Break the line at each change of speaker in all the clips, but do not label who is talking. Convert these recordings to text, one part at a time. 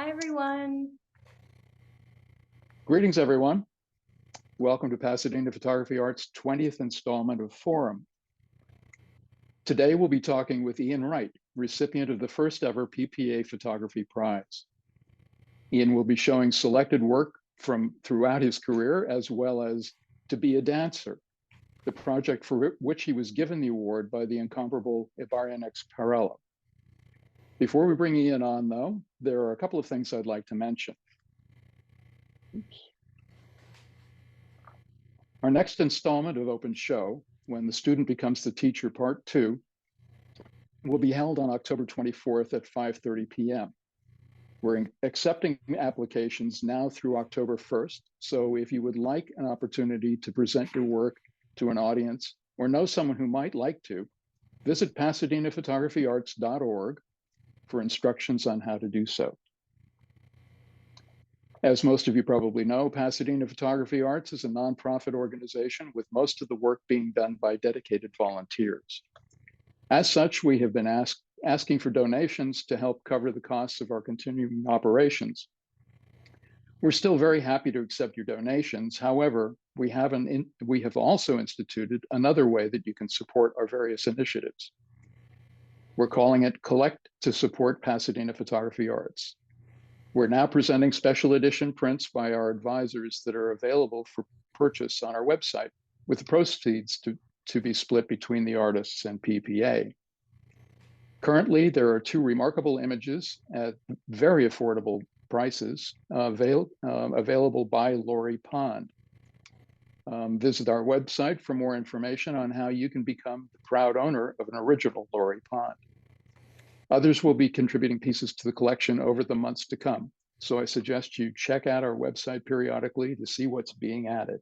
Hi, everyone.
Greetings, everyone. Welcome to Pasadena Photography Art's 20th installment of Forum. Today, we'll be talking with Ian Wright, recipient of the first ever PPA Photography Prize. Ian will be showing selected work from throughout his career, as well as To Be a Dancer, the project for which he was given the award by the incomparable Ibarionex Perello. Before we bring Ian on, though, there are a couple of things I'd like to mention. Our next installment of Open Show, When the Student Becomes the Teacher, Part 2, will be held on October 24th at 5:30 p.m. We're accepting applications now through October 1st, so if you would like an opportunity to present your work to an audience or know someone who might like to, visit PasadenaPhotographyArts.org for instructions on how to do so. As most of you probably know, Pasadena Photography Arts is a nonprofit organization with most of the work being done by dedicated volunteers. As such, we have been asking for donations to help cover the costs of our continuing operations. We're still very happy to accept your donations. However, we have also instituted another way that you can support our various initiatives. We're calling it Collect to Support Pasadena Photography Arts. We're now presenting special edition prints by our advisors that are available for purchase on our website, with the proceeds to be split between the artists and PPA. Currently, there are two remarkable images at very affordable prices available by Laurie Pond. Visit our website for more information on how you can become the proud owner of an original Laurie Pond. Others will be contributing pieces to the collection over the months to come, so I suggest you check out our website periodically to see what's being added.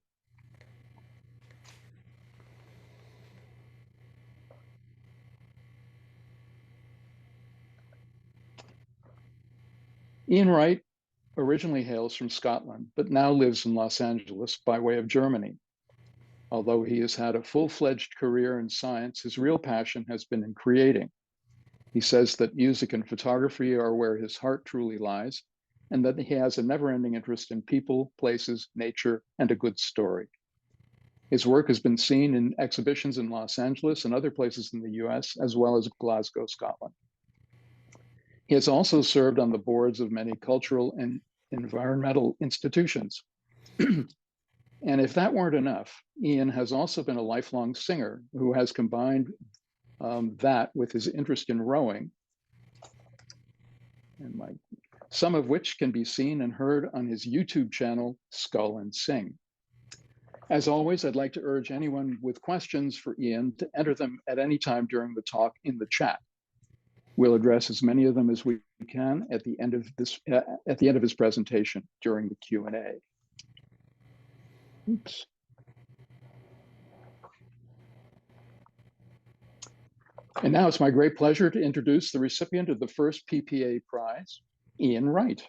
Ian Wright originally hails from Scotland, but now lives in Los Angeles by way of Germany. Although he has had a full-fledged career in science, his real passion has been in creating. He says that music and photography are where his heart truly lies, and that he has a never-ending interest in people, places, nature, and a good story. His work has been seen in exhibitions in Los Angeles and other places in the US, as well as Glasgow, Scotland. He has also served on the boards of many cultural and environmental institutions. And if that weren't enough, Ian has also been a lifelong singer who has combined that with his interest in rowing, and some of which can be seen and heard on his YouTube channel, Skull and Sing. As always, I'd like to urge anyone with questions for Ian to enter them at any time during the talk in the chat. We'll address as many of them as we can at the end of his presentation during the Q&A. Oops. And now it's my great pleasure to introduce the recipient of the first PPA prize, Ian Wright.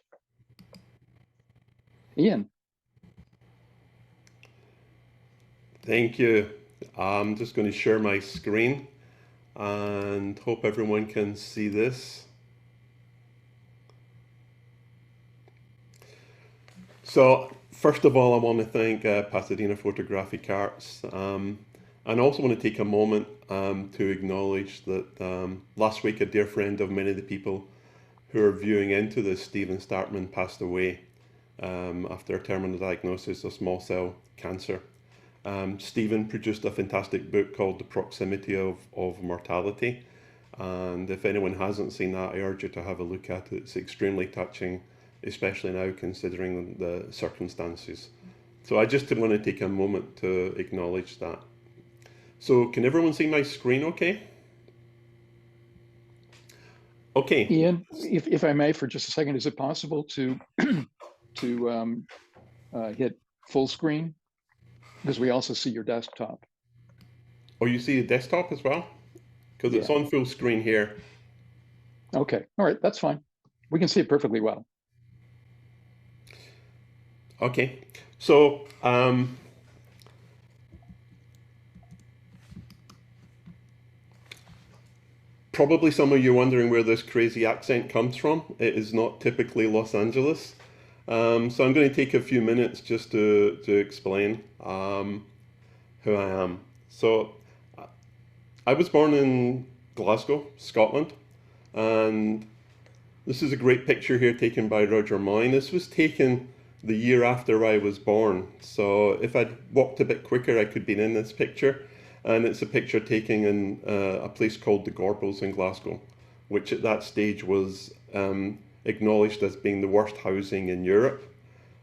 Ian.
Thank you. I'm just going to share my screen and hope everyone can see this. So first of all, I want to thank Pasadena Photographic Arts, and also want to take a moment to acknowledge that last week a dear friend of many of the people who are viewing into this, Stephen Startman, passed away after a terminal diagnosis of small cell cancer. Stephen produced a fantastic book called The Proximity of Mortality, and if anyone hasn't seen that, I urge you to have a look at it. It's extremely touching, especially now considering the circumstances. So I just want to take a moment to acknowledge that. So can everyone see my screen okay? Okay.
Ian, if I may, for just a second, is it possible to hit full screen? Because we also see your desktop.
Oh, you see the desktop as well? Because it's on full screen here.
Okay, all right, that's fine. We can see it perfectly well.
Okay, so Probably some of you wondering where this crazy accent comes from. It is not typically Los Angeles. So I'm going to take a few minutes just to explain who I am. So I was born in Glasgow, Scotland, and this is a great picture here taken by Roger Moyne. This was taken the year after I was born. So if I'd walked a bit quicker, I could have been in this picture. And it's a picture taken in a place called the Gorbals in Glasgow, which at that stage was acknowledged as being the worst housing in Europe.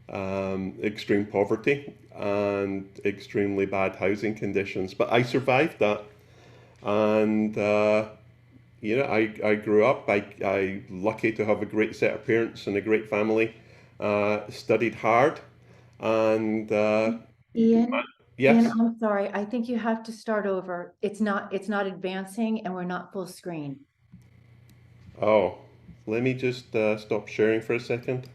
Extreme poverty and extremely bad housing conditions. But I survived that. And I grew up. I lucky to have a great set of parents and a great family. Studied hard, and
Ian,
yes.
I'm sorry. I think you have to start over. It's not advancing and we're not full screen.
Oh, let me just stop sharing for a second.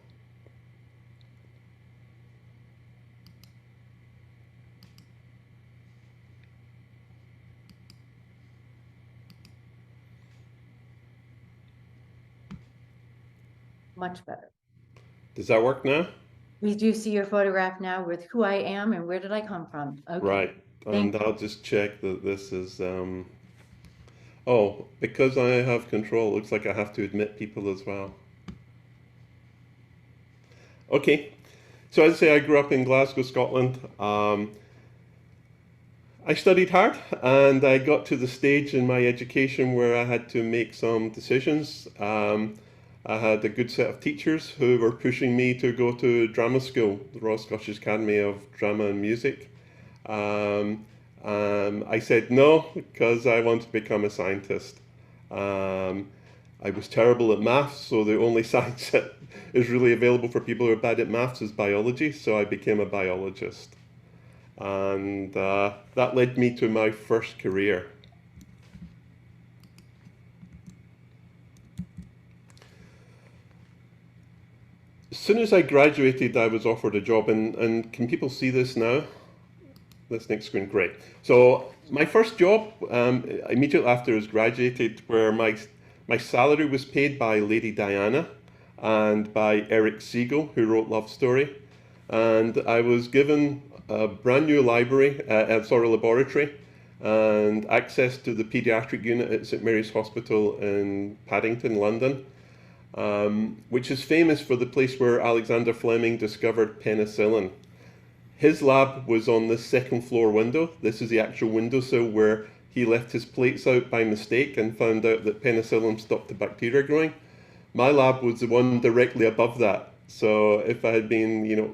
Much better.
Does that work now?
We do see your photograph now with who I am and where did I come from. Okay.
Right, and I'll just check that this is, oh, because I have control, it looks like I have to admit people as well. Okay, so as I say, I grew up in Glasgow, Scotland. I studied hard, and I got to the stage in my education where I had to make some decisions. I had a good set of teachers who were pushing me to go to drama school, the Royal Scottish Academy of Drama and Music. I said no because I want to become a scientist. I was terrible at maths, so the only science that is really available for people who are bad at maths is biology, so I became a biologist. And that led me to my first career. As soon as I graduated, I was offered a job, and can people see this now? This next screen, great. So my first job, immediately after I was graduated, where my salary was paid by Lady Diana and by Eric Siegel, who wrote Love Story. And I was given a brand new laboratory, and access to the pediatric unit at St Mary's Hospital in Paddington, London, which is famous for the place where Alexander Fleming discovered penicillin. His lab was on the second floor window. This is the actual windowsill where he left his plates out by mistake and found out that penicillin stopped the bacteria growing. My lab was the one directly above that. So if I had been,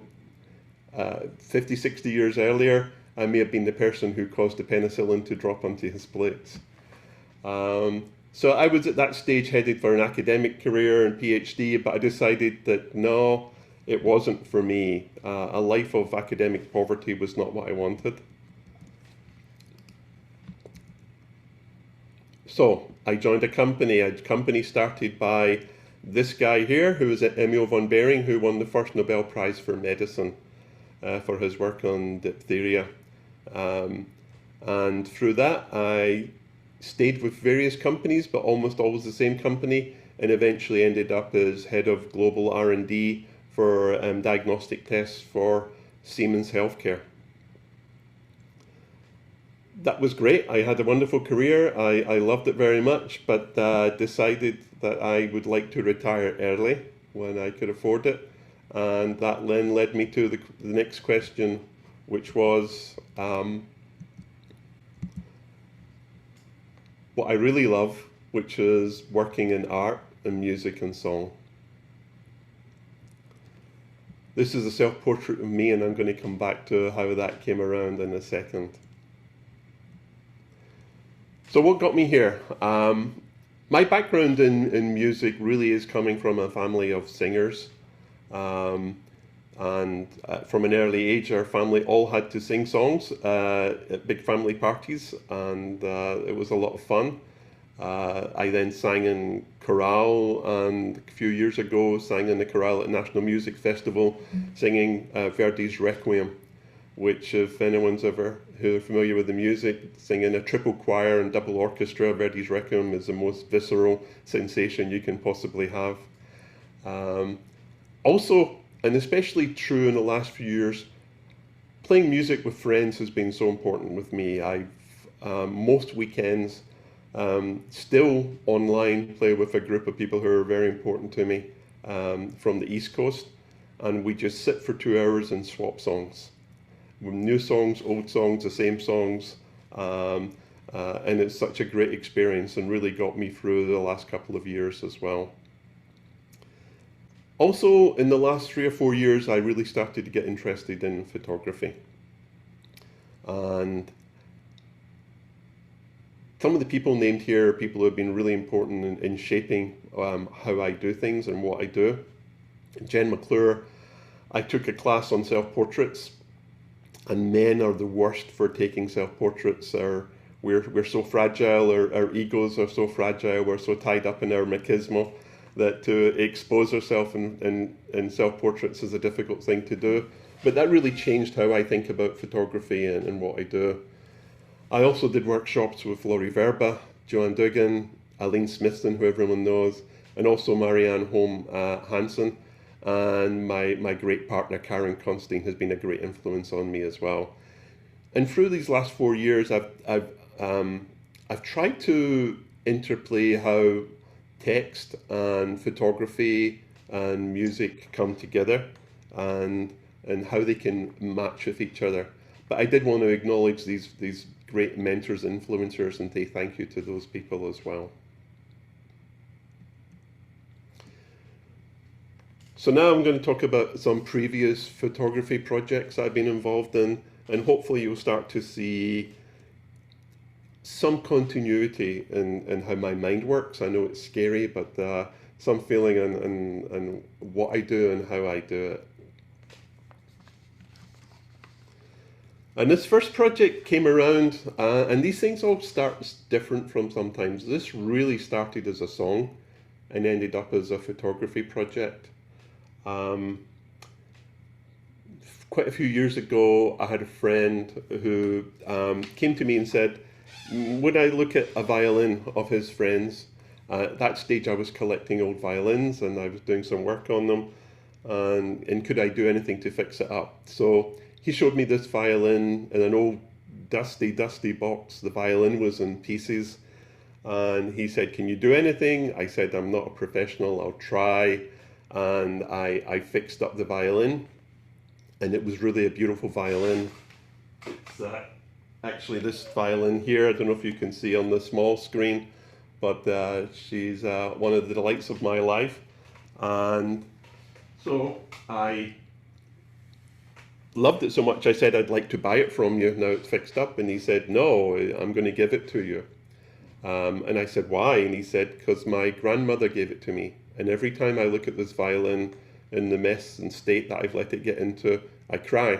50, 60 years earlier, I may have been the person who caused the penicillin to drop onto his plates. So I was at that stage headed for an academic career and PhD, but I decided that no, it wasn't for me. A life of academic poverty was not what I wanted. So I joined a company started by this guy here, who was Emil von Behring, who won the first Nobel Prize for medicine for his work on diphtheria. And through that, I stayed with various companies, but almost always the same company, and eventually ended up as head of global R&D for diagnostic tests for Siemens Healthcare. That was great. I had a wonderful career. I loved it very much, but decided that I would like to retire early when I could afford it. And that then led me to the next question, which was what I really love, which is working in art and music and song. This is a self-portrait of me, and I'm going to come back to how that came around in a second. So what got me here? My background in music really is coming from a family of singers. And from an early age, our family all had to sing songs at big family parties, and it was a lot of fun. I then sang in chorale, and a few years ago sang in the chorale at National Music Festival, singing Verdi's Requiem. which if anyone's ever who are familiar with the music, singing a triple choir and double orchestra, Verdi's Requiem is the most visceral sensation you can possibly have. Also, and especially true in the last few years, playing music with friends has been so important with me. I've most weekends still online play with a group of people who are very important to me from the East Coast, and we just sit for 2 hours and swap songs. New songs, old songs, the same songs, and it's such a great experience and really got me through the last couple of years as well. Also, in the last 3 or 4 years, I really started to get interested in photography. And some of the people named here are people who have been really important in shaping how I do things and what I do. Jen McClure, I took a class on self-portraits, and men are the worst for taking self-portraits. We're so fragile, our egos are so fragile, we're so tied up in our machismo that to expose ourselves in self-portraits is a difficult thing to do. But that really changed how I think about photography and what I do. I also did workshops with Laurie Verba, Joanne Dugan, Aline Smithson, who everyone knows, and also Marianne Holm Hansen. And my great partner, Karen Constein, has been a great influence on me as well. And through these last 4 years, I've tried to interplay how text and photography and music come together and how they can match with each other. But I did want to acknowledge these great mentors, influencers, and say thank you to those people as well. So now I'm going to talk about some previous photography projects I've been involved in, and hopefully you'll start to see some continuity in how my mind works. I know it's scary, but some feeling in what I do and how I do it. And this first project came around, and these things all start different from sometimes. This really started as a song and ended up as a photography project. Quite a few years ago, I had a friend who came to me and said, would I look at a violin of his friends? At that stage I was collecting old violins and I was doing some work on them, and could I do anything to fix it up? So he showed me this violin in an old dusty box. The violin was in pieces, and he said, can you do anything? I said, I'm not a professional, I'll try. And I fixed up the violin, and it was really a beautiful violin. It's actually this violin here. I don't know if you can see on the small screen, but she's one of the delights of my life. And so I loved it so much I said I'd like to buy it from you now it's fixed up, and he said, no, I'm going to give it to you. And I said, why? And he said, because my grandmother gave it to me, and every time I look at this violin in the mess and state that I've let it get into, I cry.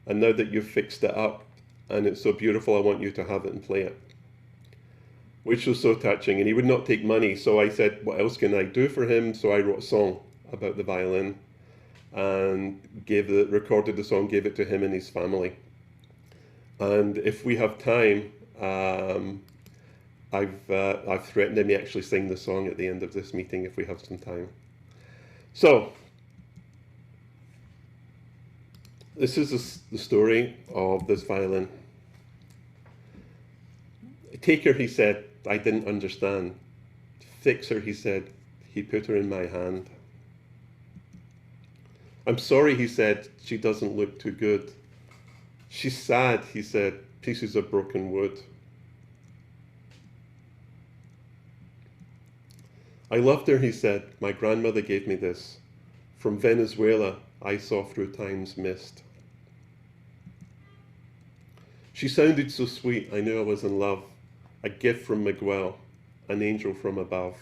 And now that you've fixed it up and it's so beautiful, I want you to have it and play it. Which was so touching, and he would not take money, so I said, what else can I do for him? So I wrote a song about the violin and recorded the song, gave it to him and his family. And if we have time, I've threatened him to actually sing the song at the end of this meeting if we have some time. So, this is the story of this violin. Take her, he said, I didn't understand. Fix her, he said, he put her in my hand. I'm sorry, he said, she doesn't look too good. She's sad, he said, pieces of broken wood. I loved her, he said, my grandmother gave me this. From Venezuela, I saw through time's mist. She sounded so sweet, I knew I was in love. A gift from Miguel, an angel from above.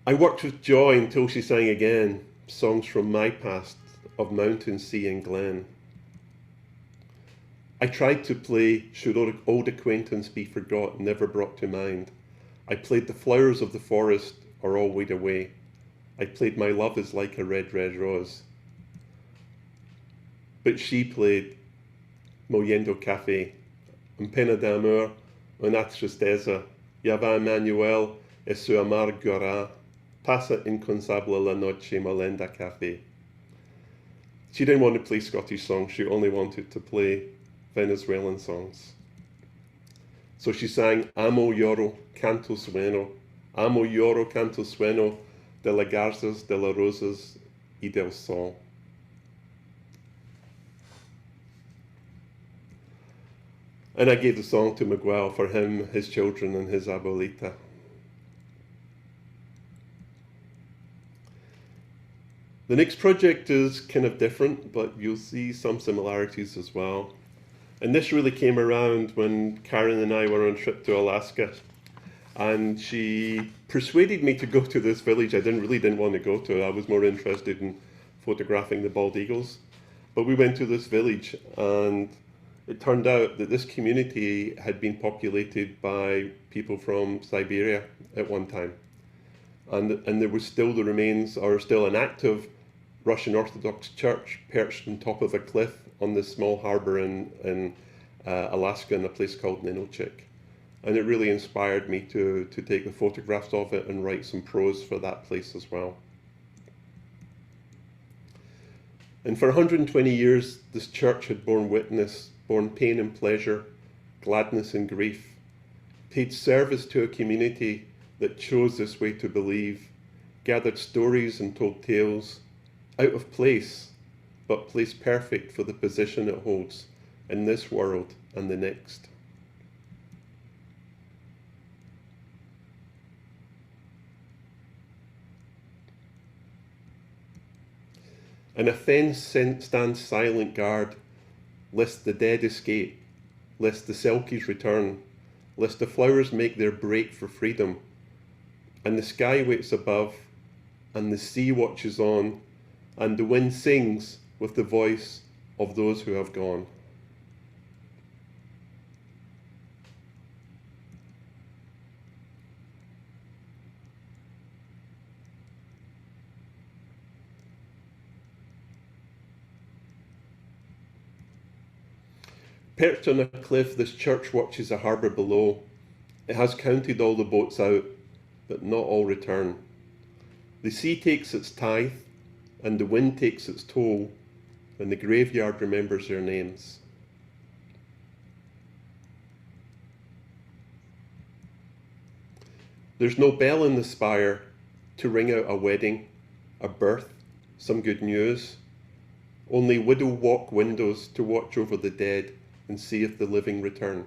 I worked with joy until she sang again, songs from my past, of mountain, sea and glen. I tried to play, should old acquaintance be forgot, never brought to mind. I played the flowers of the forest are all weed away. I played my love is like a red, red rose. but she played Mollendo Café, en pena de amor, una tristeza, ya va Emmanuel y su amargura, pasa incansable la noche Mollendo Café. She didn't want to play Scottish songs, she only wanted to play Venezuelan songs. So she sang Amo lloro, canto sueno, amo lloro, canto sueno, de las garzas, de las rosas y del sol. And I gave the song to Miguel for him, his children, and his abuelita. The next project is kind of different, but you'll see some similarities as well. And this really came around when Karen and I were on a trip to Alaska. And she persuaded me to go to this village I really didn't want to go to. I was more interested in photographing the bald eagles. But we went to this village, and it turned out that this community had been populated by people from Siberia at one time. And there was still the remains, or still an active Russian Orthodox church perched on top of a cliff on this small harbor in Alaska in a place called Ninilchik. And it really inspired me to take the photographs of it and write some prose for that place as well. And for 120 years, this church had borne witness, borne pain and pleasure, gladness and grief, paid service to a community that chose this way to believe, gathered stories and told tales, out of place, but place perfect for the position it holds in this world and the next. And a fence stands silent guard, lest the dead escape, lest the selkies return, lest the flowers make their break for freedom. And the sky waits above, and the sea watches on, and the wind sings with the voice of those who have gone. Perched on a cliff, this church watches a harbour below. It has counted all the boats out, but not all return. The sea takes its tithe, and the wind takes its toll, and the graveyard remembers their names. There's no bell in the spire to ring out a wedding, a birth, some good news. Only widow walk windows to watch over the dead and see if the living return.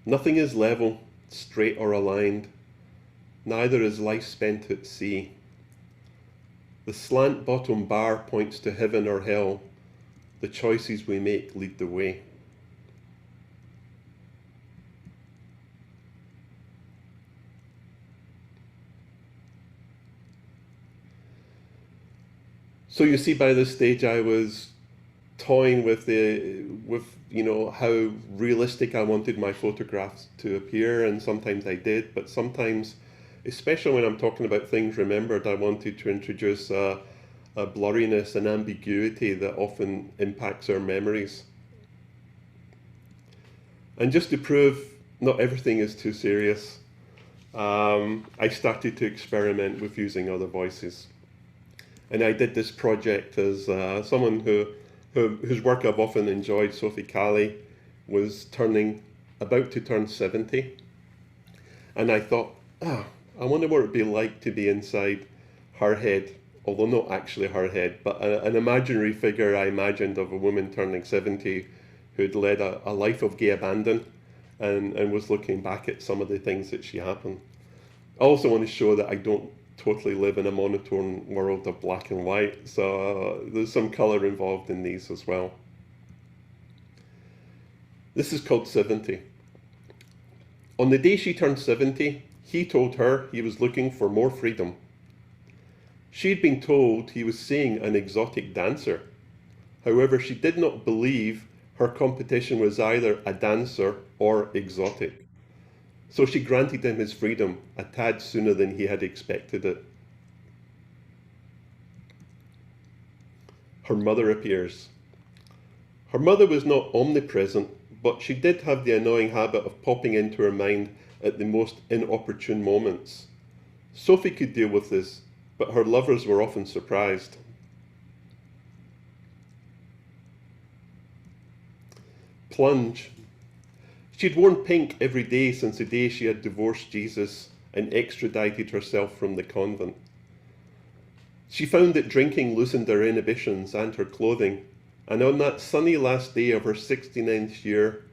Nothing is level, straight or aligned, neither is life spent at sea. The slant bottom bar points to heaven or hell, the choices we make lead the way. So you see, by this stage I was toying with how realistic I wanted my photographs to appear, and sometimes I did, but sometimes, especially when I'm talking about things remembered, I wanted to introduce a blurriness and ambiguity that often impacts our memories. And just to prove not everything is too serious, I started to experiment with using other voices. And I did this project as someone whose work I've often enjoyed, Sophie Calley, was about to turn 70. And I thought, I wonder what it'd be like to be inside her head, although not actually her head, but an imaginary figure I imagined of a woman turning 70 who'd led a life of gay abandon and was looking back at some of the things that she happened. I also want to show that I don't totally live in a monotone world of black and white, so there's some colour involved in these as well. This is called 70. On the day she turned 70, he told her he was looking for more freedom. She'd been told he was seeing an exotic dancer. However, she did not believe Her competition was either a dancer or exotic. So she granted him his freedom a tad sooner than he had expected it. Her mother appears. Her mother was not omnipresent, but she did have the annoying habit of popping into her mind at the most inopportune moments. Sophie could deal with this, but her lovers were often surprised. Plunge. She'd worn pink every day since the day she had divorced Jesus and extradited herself from the convent. She found that drinking loosened her inhibitions and her clothing, and on that sunny last day of her 69th year,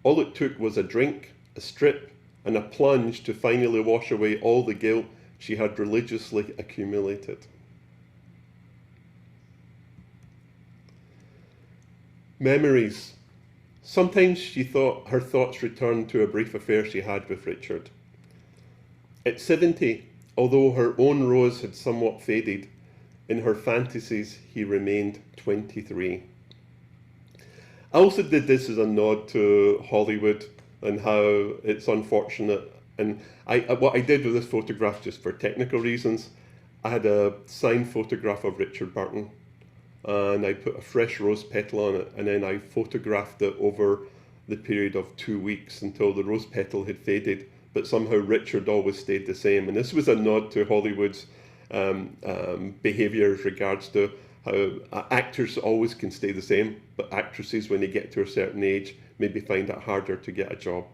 all it took was a drink, a strip, and a plunge to finally wash away all the guilt she had religiously accumulated. Memories. Sometimes she thought her thoughts returned to a brief affair she had with Richard. At 70, although her own rose had somewhat faded, in her fantasies he remained 23. I also did this as a nod to Hollywood and how it's unfortunate. And what I did with this photograph, just for technical reasons, I had a signed photograph of Richard Burton, and I put a fresh rose petal on it, and then I photographed it over the period of 2 weeks until the rose petal had faded, but somehow Richard always stayed the same. And this was a nod to Hollywood's behaviour as regards to how actors always can stay the same, but actresses, when they get to a certain age, maybe find it harder to get a job.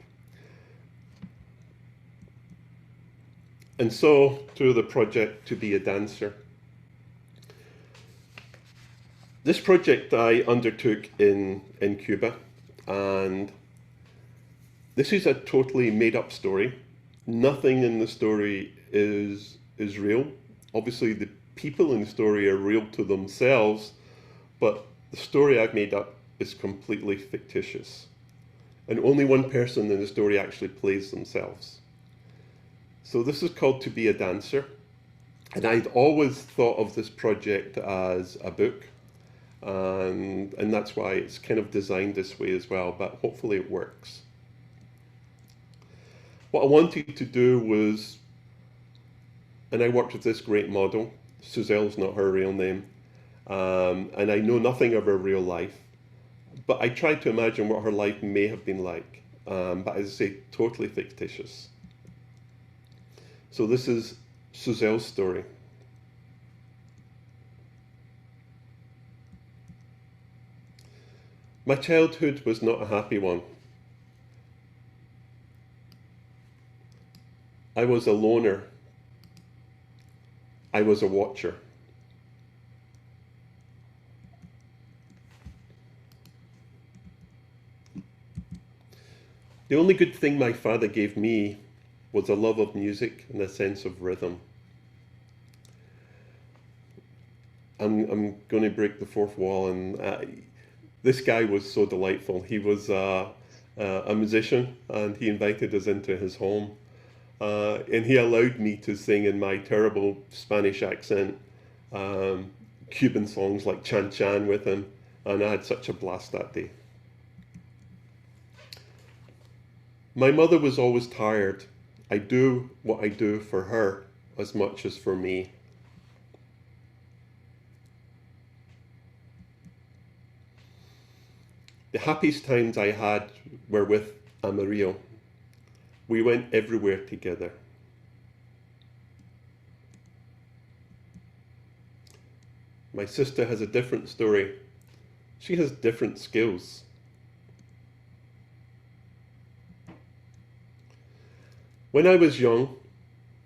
And so to the project to be a dancer. This project I undertook in Cuba, and this is a totally made up story. Nothing in the story is real. Obviously the people in the story are real to themselves, but the story I've made up is completely fictitious. And only one person in the story actually plays themselves. So this is called To Be a Dancer. And I'd always thought of this project as a book. And that's why it's kind of designed this way as well, but hopefully it works. What I wanted to do was, and I worked with this great model, Suzelle's not her real name, and I know nothing of her real life, but I tried to imagine what her life may have been like, but as I say, totally fictitious. So this is Suzelle's story. My childhood was not a happy one. I was a loner. I was a watcher. The only good thing my father gave me was a love of music and a sense of rhythm. I'm going to break the fourth wall, and this guy was so delightful. He was a musician, and he invited us into his home. And he allowed me to sing in my terrible Spanish accent Cuban songs like Chan Chan with him, and I had such a blast that day. My mother was always tired. I do what I do for her as much as for me. The happiest times I had were with Amarillo. We went everywhere together. My sister has a different story. She has different skills. When I was young,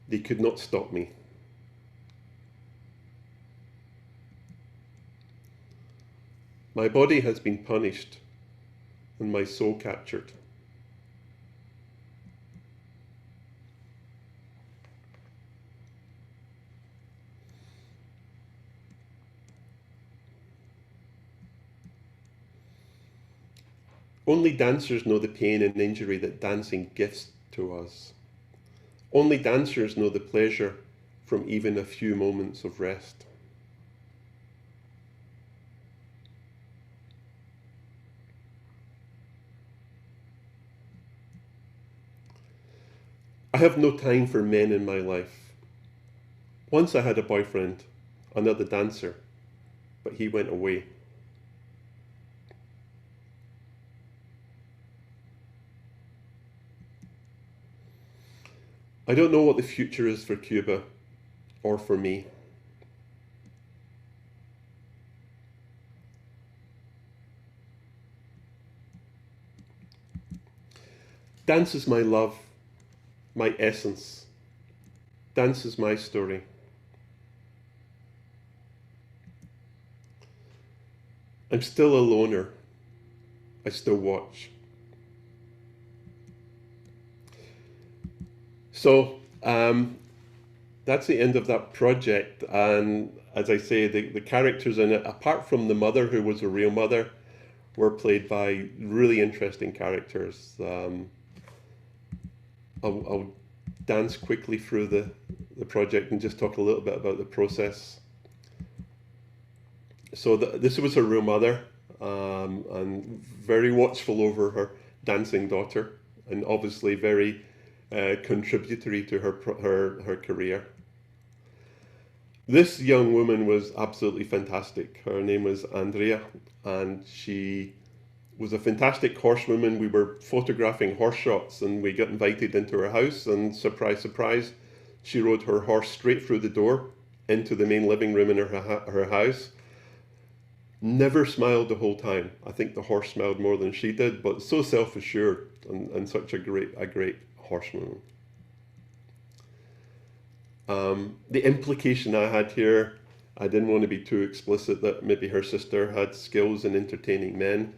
they could not stop me. My body has been punished and my soul captured. Only dancers know the pain and injury that dancing gifts to us. Only dancers know the pleasure from even a few moments of rest. have no time for men in my life. Once I had a boyfriend, another dancer, but he went away. I don't know what the future is for Cuba or for me. Dance is my love, my essence. Dance is my story. I'm still a loner. I still watch. So that's the end of that project. And as I say, the characters in it, apart from the mother, who was a real mother, were played by really interesting characters. I'll dance quickly through the project and just talk a little bit about the process. So this was her real mother, and very watchful over her dancing daughter, and obviously very contributory to her career. This young woman was absolutely fantastic. Her name was Andrea, and she was a fantastic horsewoman. We were photographing horse shots, and we got invited into her house, and surprise, surprise, she rode her horse straight through the door into the main living room in her house. Never smiled the whole time. I think the horse smiled more than she did, but so self-assured and such a great horsewoman. The implication I had here, I didn't want to be too explicit that maybe her sister had skills in entertaining men,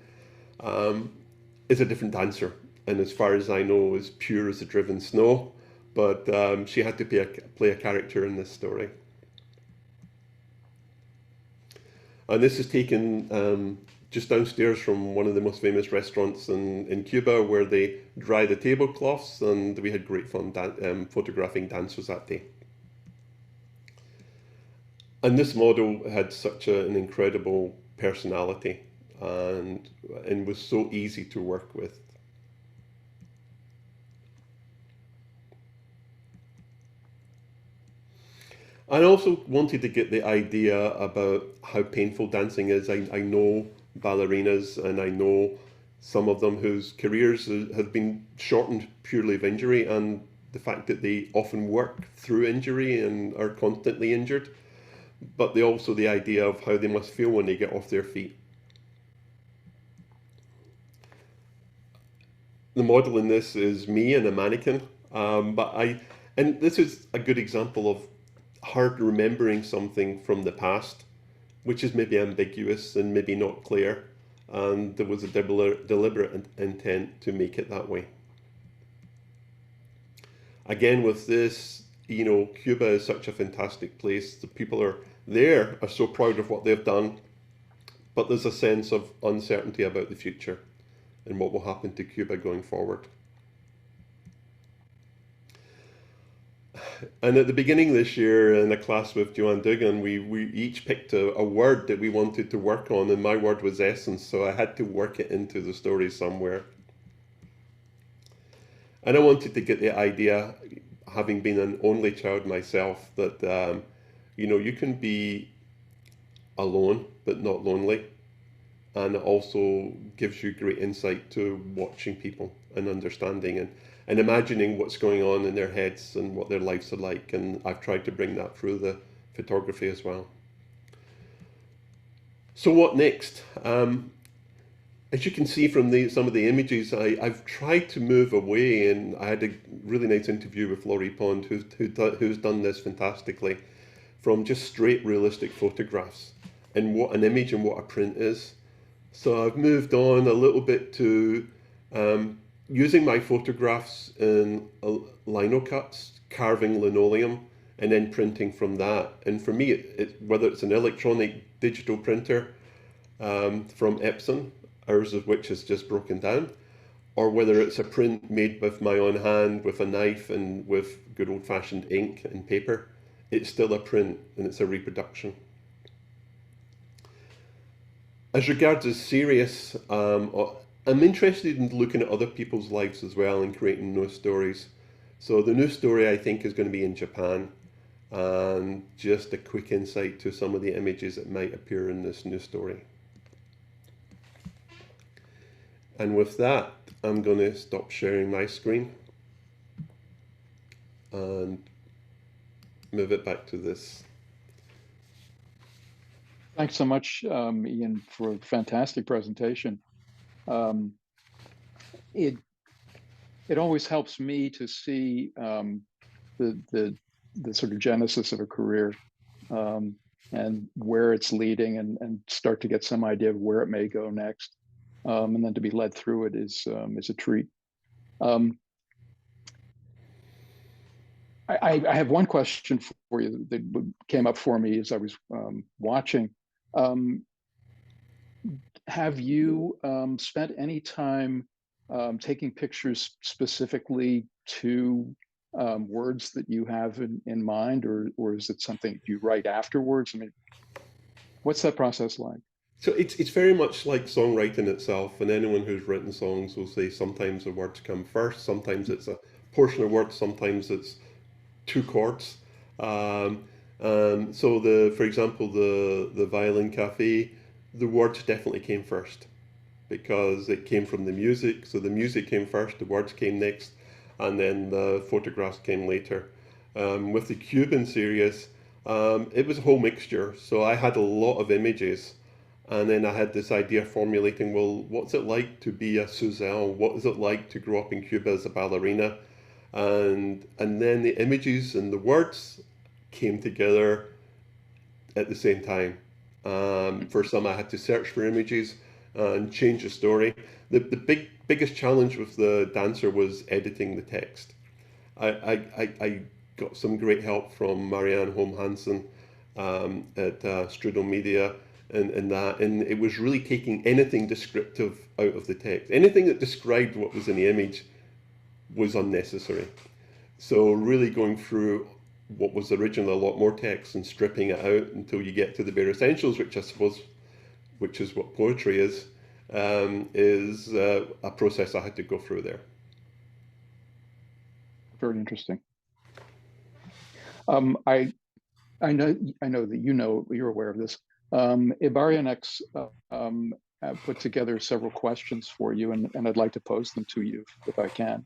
is a different dancer, and as far as I know, is pure as the driven snow, but she had to play a character in this story. And this is taken just downstairs from one of the most famous restaurants in Cuba, where they dry the tablecloths, and we had great fun photographing dancers that day. And this model had such an incredible personality, and was so easy to work with. I also wanted to get the idea about how painful dancing is. I know ballerinas, and I know some of them whose careers have been shortened purely of injury, and the fact that they often work through injury and are constantly injured, but also the idea of how they must feel when they get off their feet. The model in this is me and a mannequin, and this is a good example of her remembering something from the past, which is maybe ambiguous and maybe not clear, and there was a deliberate intent to make it that way. Again, with this, you know, Cuba is such a fantastic place. The people are so proud of what they've done, but there's a sense of uncertainty about the future and what will happen to Cuba going forward. And at the beginning this year, in a class with Joanne Dugan, we each picked a word that we wanted to work on, and my word was essence, so I had to work it into the story somewhere. And I wanted to get the idea, having been an only child myself, that you know, you can be alone but not lonely, and it also gives you great insight to watching people and understanding and imagining what's going on in their heads and what their lives are like, and I've tried to bring that through the photography as well. So what next? As you can see from some of the images, I've tried to move away, and I had a really nice interview with Laurie Pond, who's done this fantastically, from just straight realistic photographs and what an image and what a print is. So I've moved on a little bit to using my photographs in lino cuts, carving linoleum, and then printing from that. And for me, whether it's an electronic digital printer from Epson, ours of which is just broken down, or whether it's a print made with my own hand, with a knife and with good old-fashioned ink and paper, it's still a print and it's a reproduction. As regards as serious, I'm interested in looking at other people's lives as well and creating those stories. So the new story, I think, is going to be in Japan, and just a quick insight to some of the images that might appear in this new story. And with that, I'm going to stop sharing my screen and move it back to this.
Thanks so much, Ian, for a fantastic presentation. It always helps me to see the sort of genesis of a career, and where it's leading, and start to get some idea of where it may go next. And then to be led through it is a treat. I have one question for you that came up for me as I was watching. Have you spent any time taking pictures specifically to words that you have in mind, or is it something you write afterwards? I mean, what's that process like?
So it's very much like songwriting itself, and anyone who's written songs will say sometimes the words come first, sometimes it's a portion of words, sometimes it's two chords. So for example, the Violin Cafe, the words definitely came first because it came from the music. So the music came first, the words came next, and then the photographs came later. With the Cuban series, it was a whole mixture. So I had a lot of images, and then I had this idea of formulating, well, what's it like to be a Suzelle? What is it like to grow up in Cuba as a ballerina? And then the images and the words came together at the same time. For some, I had to search for images and change the story. The biggest challenge with the dancer was editing the text. I got some great help from Marianne Holm Hansen at Strudel Media, and it was really taking anything descriptive out of the text. Anything that described what was in the image was unnecessary. So really going through what was originally a lot more text and stripping it out until you get to the bare essentials, which I suppose, which is what poetry is a process I had to go through there.
Very interesting. I know that you're aware of this. Ibarionex put together several questions for you, and I'd like to pose them to you if I can.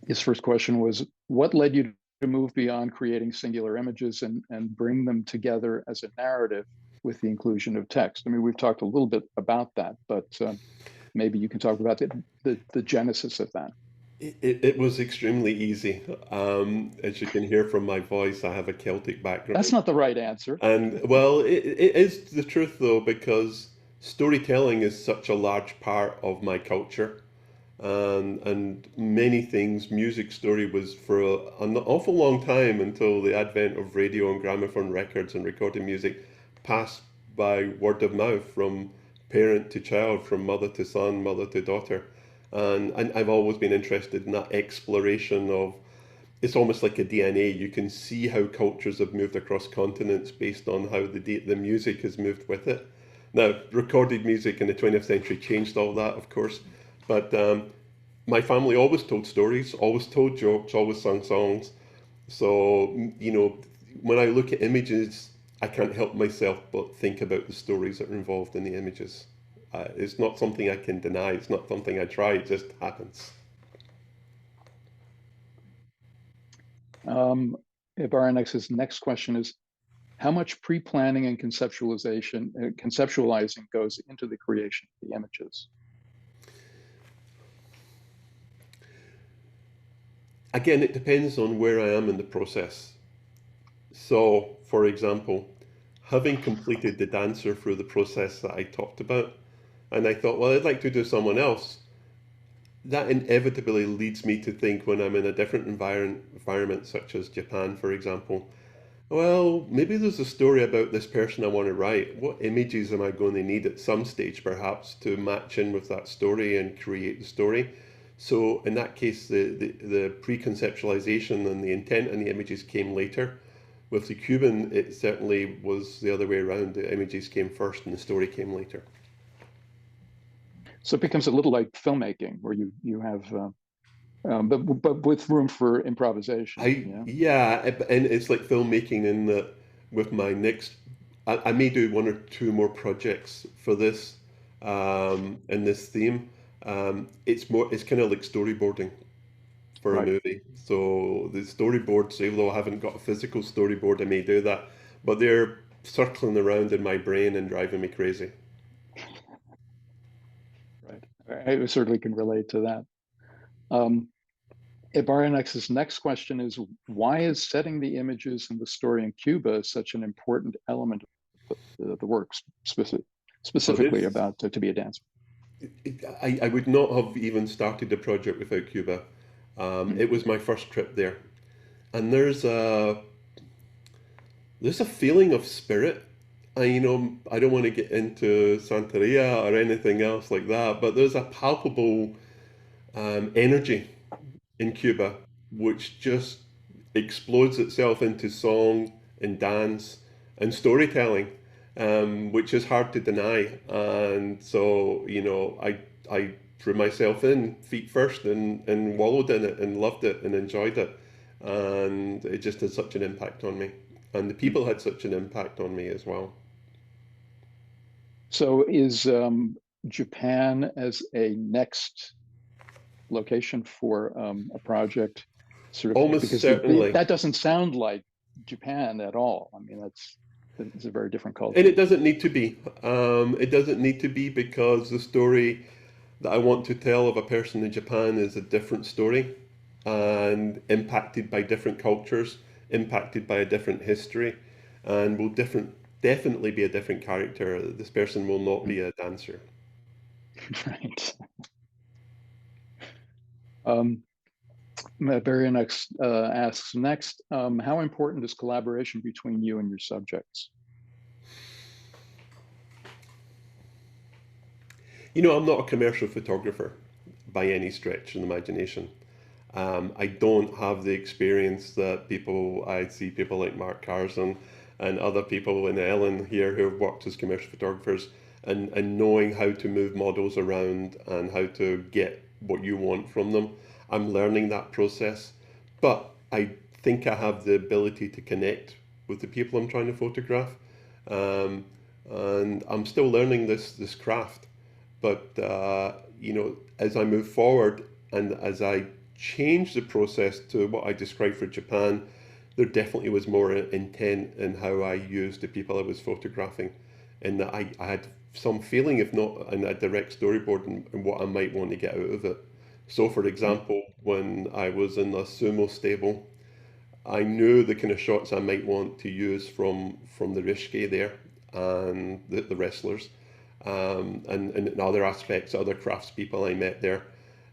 His first question was, what led you to move beyond creating singular images and bring them together as a narrative with the inclusion of text? I mean, we've talked a little bit about that, but maybe you can talk about the genesis of that.
It was extremely easy. As you can hear from my voice, I have a Celtic background.
That's not the right answer.
And well, it is the truth though, because storytelling is such a large part of my culture. And many things, music story was for an awful long time until the advent of radio and gramophone records and recorded music passed by word of mouth from parent to child, from mother to son, mother to daughter. And I've always been interested in that exploration of, it's almost like a DNA. You can see how cultures have moved across continents based on how the music has moved with it. Now, recorded music in the 20th century changed all that, of course, but my family always told stories, always told jokes, always sung songs. So, you know, when I look at images, I can't help myself but think about the stories that are involved in the images. It's not something I can deny, it's not something I try, it just happens.
Ibaronex's next question is, how much pre-planning and conceptualizing goes into the creation of the images?
Again, it depends on where I am in the process. So, for example, having completed the dancer through the process that I talked about, and I thought, well, I'd like to do someone else, that inevitably leads me to think when I'm in a different environment, such as Japan, for example, well, maybe there's a story about this person I want to write. What images am I going to need at some stage, perhaps, to match in with that story and create the story? So in that case, the pre-conceptualization and the intent and the images came later. With the Cuban, it certainly was the other way around. The images came first and the story came later.
So it becomes a little like filmmaking, where you have but with room for improvisation.
Yeah, and it's like filmmaking in that with my next, I may do one or two more projects for this, in this theme. It's kind of like storyboarding for a
Right.
movie. So the storyboards, even though I haven't got a physical storyboard, I may do that, but they're circling around in my brain and driving me crazy.
Right. I certainly can relate to that. Ibarionex's next question is, why is setting the images and the story in Cuba such an important element of the work,
Oh,
specifically
this,
about To Be a Dancer?
I would not have even started the project without Cuba.
Mm.
It was my first trip there, and there's a feeling of spirit. I don't want to get into Santeria or anything else like that, but there's a palpable energy in Cuba which just explodes itself into song and dance and storytelling, which is hard to deny. And so, I threw myself in feet first and wallowed in it and loved it and enjoyed it. And it just had such an impact on me. And the people had such an impact on me as well.
So is Japan as a next location for a project, sort of,
Almost
because
certainly.
that doesn't sound like Japan at all. I mean, it's a very different
And
culture.
it doesn't need to be. It doesn't need to be because the story that I want to tell of a person in Japan is a different story and impacted by different cultures, impacted by a different history, and will definitely be a different character. This person will not be a dancer.
Right. Um, Ibarionex asks next, how important is collaboration between you and your subjects?
I'm not a commercial photographer by any stretch of the imagination. I don't have the experience that I see people like Mark Carson and other people in Ellen here who have worked as commercial photographers and knowing how to move models around and how to get what you want from them. I'm learning that process, but I think I have the ability to connect with the people I'm trying to photograph. Um, and I'm still learning this craft. But as I move forward and as I change the process to what I described for Japan, there definitely was more intent in how I used the people I was photographing, and that I had some feeling, if not in a direct storyboard, and what I might want to get out of it. So, for example, when I was in the sumo stable, I knew the kind of shots I might want to use from the Rishke there and the wrestlers, and other aspects, other craftspeople I met there.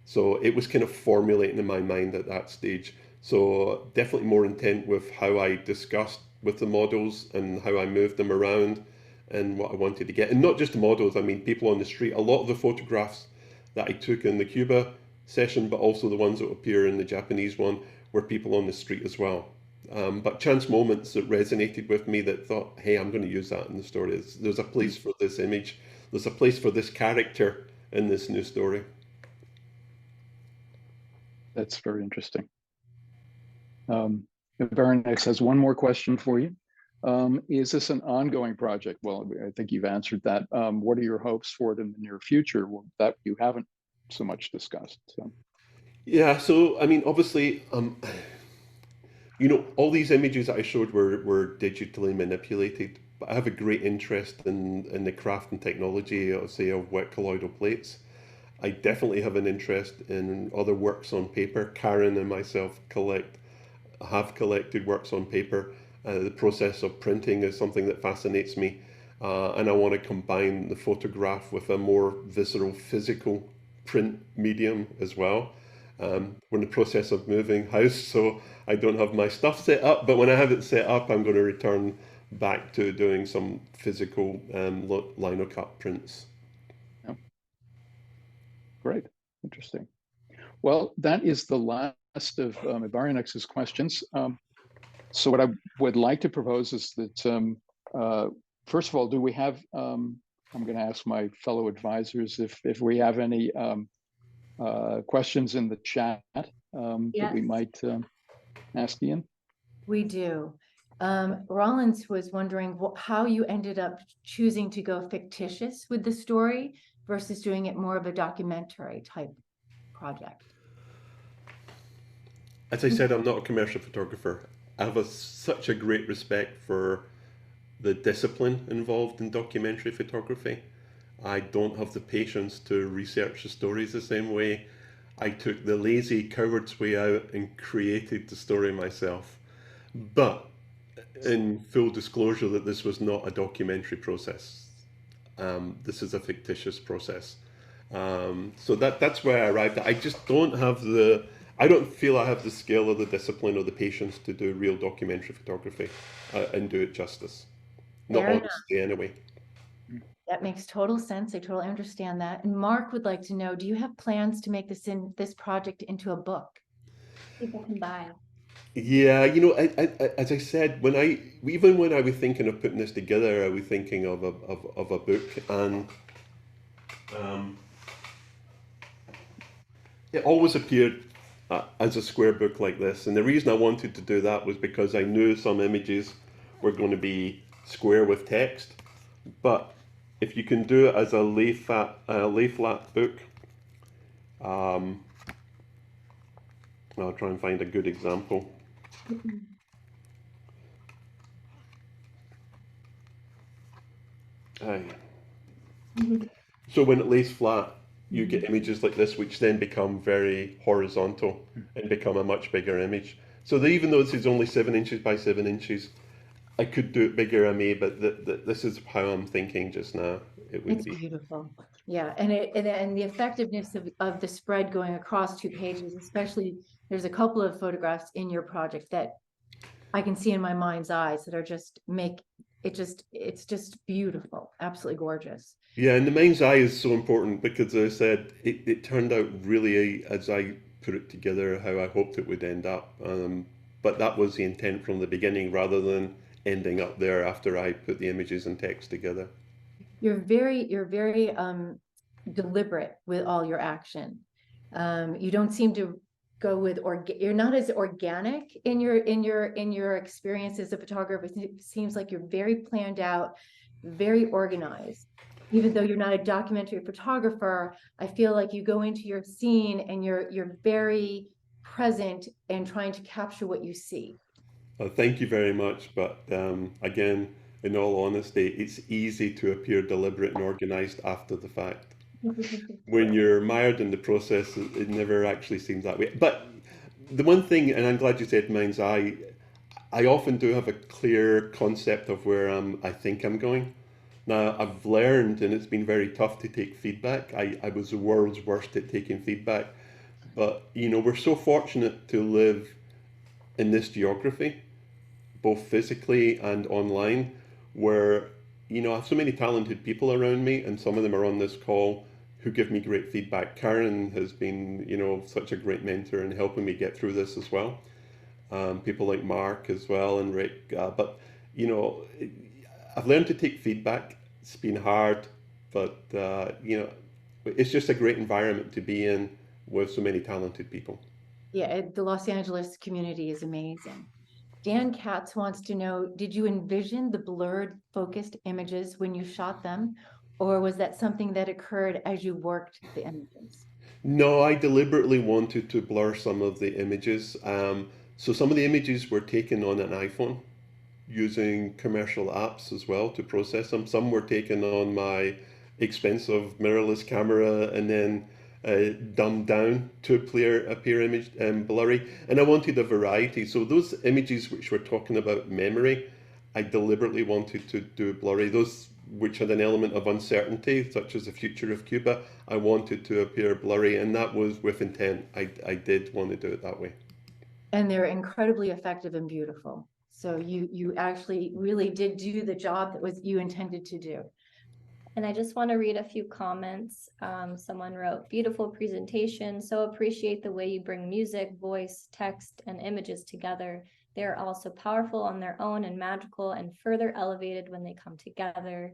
So it was kind of formulating in my mind at that stage. So definitely more intent with how I discussed with the models and how I moved them around and what I wanted to get. And not just the models, I mean people on the street. A lot of the photographs that I took in the Cuba session, but also the ones that appear in the Japanese one, were people on the street as well. But chance moments that resonated with me that thought, hey, I'm going to use that in the story. There's a place for this image. There's a place for this character in this new story.
That's very interesting. Ibarionex has one more question for you. Is this an ongoing project? Well, I think you've answered that. What are your hopes for it in the near future? Well, that you haven't so much discussed. So.
Yeah, so I mean, obviously, all these images that I showed were digitally manipulated, but I have a great interest in the craft and technology, say, of wet colloidal plates. I definitely have an interest in other works on paper. Karen and myself have collected works on paper. The process of printing is something that fascinates me, and I want to combine the photograph with a more visceral, physical print medium as well. We're in the process of moving house, so I don't have my stuff set up, but when I have it set up, I'm going to return back to doing some physical lino cut prints.
Yeah. Great, interesting. Well, that is the last of Ibarionex's questions. So what I would like to propose is that, first of all, do we have, I'm going to ask my fellow advisors if we have any questions in the chat. that we
Yes.
might ask Ian?
We do. Rollins was wondering how you ended up choosing to go fictitious with the story versus doing it more of a documentary type project.
As I said, I'm not a commercial photographer. I have such a great respect for the discipline involved in documentary photography. I don't have the patience to research the stories the same way. I took the lazy coward's way out and created the story myself. But in full disclosure that this was not a documentary process. This is a fictitious process. So that's where I arrived at. I just don't have I don't feel I have the skill or the discipline or the patience to do real documentary photography and do it justice. Not
Fair enough.
honestly, anyway.
That makes total sense. I totally understand that. And Mark would like to know, do you have plans to make this project into a book people can buy?
Yeah, as I said, even when I was thinking of putting this together, I was thinking of a book, and um, it always appeared as a square book like this. And the reason I wanted to do that was because I knew some images were going to be square with text, but if you can do it as a lay flat book, I'll try and find a good example. Aye. So when it lays flat, you get images like this, which then become very horizontal and become a much bigger image. So even though this is only 7 inches by 7 inches, I could do it bigger, I may, but this is how I'm thinking just now. It would
It's
be.
beautiful. Yeah, and the effectiveness of the spread going across 2 pages, especially there's a couple of photographs in your project that I can see in my mind's eyes that are it's just beautiful, absolutely gorgeous.
Yeah, and the mind's eye is so important because, as I said, it turned out really as I put it together how I hoped it would end up. But that was the intent from the beginning rather than ending up there after I put the images and text together.
You're very deliberate with all your action. You don't seem to go with you're not as organic in your experience as a photographer. It seems like you're very planned out, very organized. Even though you're not a documentary photographer, I feel like you go into your scene and you're very present and trying to capture what you see.
Thank you very much. But again, in all honesty, it's easy to appear deliberate and organized after the fact. When you're mired in the process, it never actually seems that way. But the one thing, and I'm glad you said mind's eye, I often do have a clear concept of where I think I'm going. Now, I've learned, and it's been very tough to take feedback. I was the world's worst at taking feedback. But, we're so fortunate to live in this geography, both physically and online, where, I have so many talented people around me, and some of them are on this call who give me great feedback. Karen has been, such a great mentor in helping me get through this as well. People like Mark as well and Rick. But, I've learned to take feedback. It's been hard, but, it's just a great environment to be in with so many talented people.
Yeah, the Los Angeles community is amazing. Dan Katz wants to know, did you envision the blurred focused images when you shot them? Or was that something that occurred as you worked the images?
No, I deliberately wanted to blur some of the images. So some of the images were taken on an iPhone using commercial apps as well to process them. Some were taken on my expensive mirrorless camera and then dumbed down to appear image blurry. And I wanted a variety. So those images which were talking about memory, I deliberately wanted to do blurry. Those which had an element of uncertainty, such as the future of Cuba, I wanted to appear blurry, and that was with intent. I did want to do it that way.
And they're incredibly effective and beautiful. So you actually really did do the job that you intended to do.
And I just want to read a few comments. Someone wrote, beautiful presentation. So appreciate the way you bring music, voice, text, and images together. They are also powerful on their own and magical and further elevated when they come together.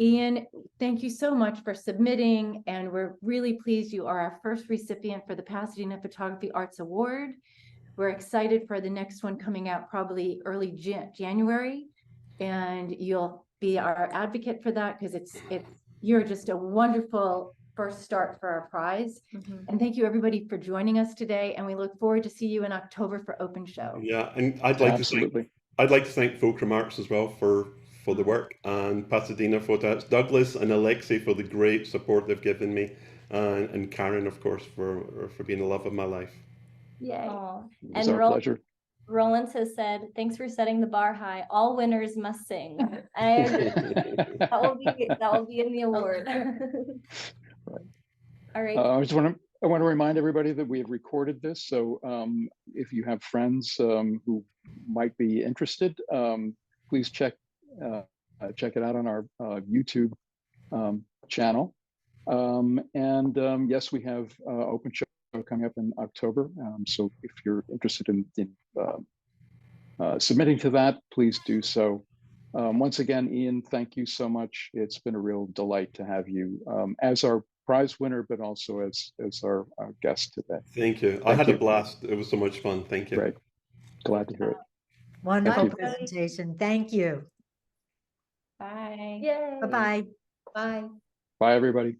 Ian, thank you so much for submitting, and we're really pleased you are our first recipient for the Pasadena Photography Arts Award. We're excited for the next one coming out probably early January, and you'll be our advocate for that because you're just a wonderful first start for our prize. And thank you everybody for joining us today, and we look forward to see you in October for Open Show.
Yeah, and I'd like to thank Fulcrum Arts as well for the work, and Pasadena Photo Arts, Douglas and Alexei for the great support they've given me, and Karen, of course, for being the love of my life.
Yay.
It's our pleasure.
Roland has said, thanks for setting the bar high. All winners must sing. I agree. that will be in the award.
Right.
All right.
I want to remind everybody that we have recorded this. So if you have friends who might be interested, please check it out on our YouTube channel. Yes, we have Open Show coming up in October. So if you're interested in submitting to that, please do so. Once again, Ian, thank you so much. It's been a real delight to have you as our prize winner, but also as our guest today.
Thank you. I had a blast. It was so much fun. Thank you.
Great. Glad to hear it.
Wonderful presentation. Thank you.
Bye.
Yay.
Bye-bye.
Bye.
Bye, everybody.